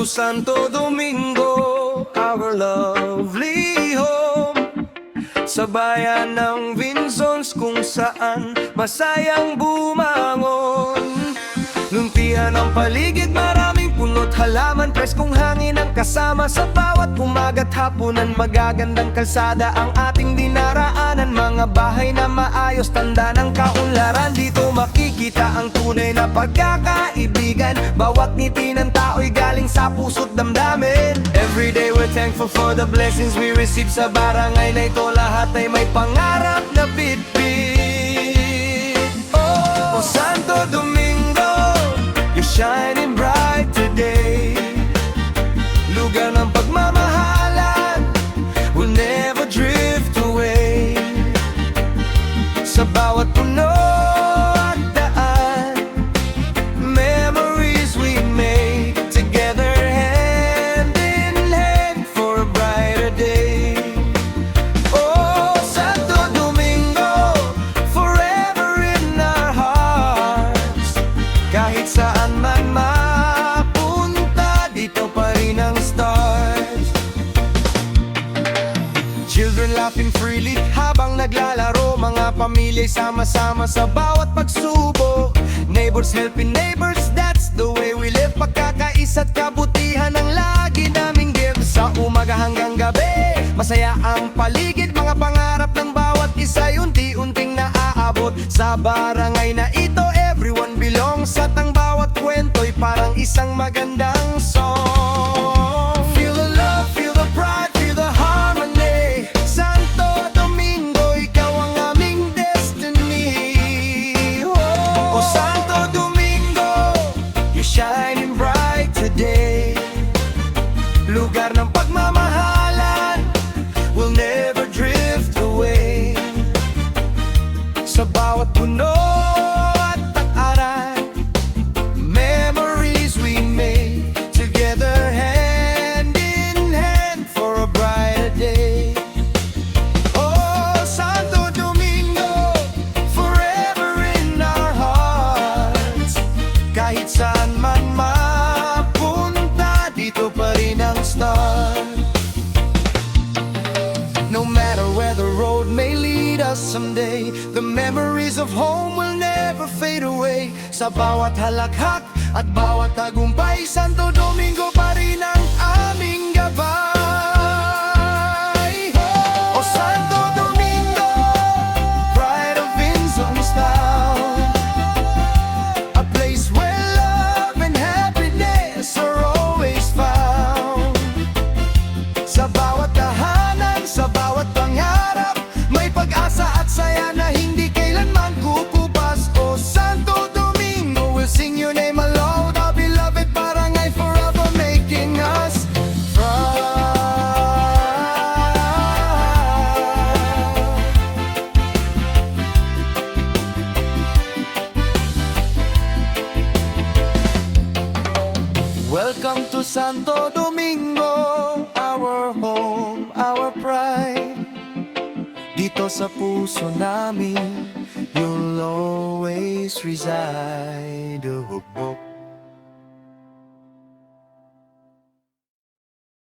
Santo Domingo, our lovely home, sa bayan ng Vinzons kung saan masayang bumangon. Luntian ang paligid, maraming puno't halaman, preskong hangin ang kasama sa bawat umaga't hapunan. Magagandang kalsada ang ating dinaraanan, mga bahay na maayos, tanda ng kaunlaran. Dito makikita ang tunay na pagkakaibigan, bawat ngiti ng tao'y galing sa puso't damdamin. Every day we're thankful for the blessings we receive sa barangay na ito. Lahat ay may pangarap na bitbit. Oh, Santo Domingo, you're shining bright today. Lugar ng pagmamahalan, we'll never drift away. Sa bawat puno at daan, memories we make together, hand in hand for a brighter day. Oh, Santo Domingo, forever in our hearts. Kahit saan man mapunta, dito pa rin ang stars. Children laughing freely habang naglalaro, mga pamilya'y sama-sama sa bawat pagsubok. Neighbors helping neighbors, that's the way we live. Pagkakaisa't kabutihan ang lagi naming give. Sa umaga hanggang gabi, masaya ang paligid, mga pangarap ng bawat isa'y unti-unting naaabot. Sa barangay na ito, everyone belongs, at ang bawat kwento'y parang isang magandang song. Feel the love, feel the pride, feel the harmony. Santo Domingo, ikaw ang aming destiny. Oh, Santo Domingo, you're shining bright today. Lugar ng pagmamahalan, we'll never drift away. Sa bawat puno at takaran, memories we make together, hand in hand for a brighter day. Oh, Santo Domingo, forever in our hearts. Kahit saan man mapunta, dito pa rin ang start. No matter where the road may lead us someday, the memories of home will never fade away. Sa bawat halakhak at bawat tagumpay, Santo Domingo pa rin ang aming gabay. Oh, Santo Domingo, pride of Vinzons town, a place where love and happiness are always found. Sa bawat tahanan, sa bawat pangarap, may pag-asa at saya na hindi kailanman kukupas. Oh, Santo Domingo, we'll sing your name aloud, our beloved barangay, forever making us proud. Welcome to Santo Domingo, our home, our pride. Dito sa puso namin, you'll always reside. Oh, oh, oh.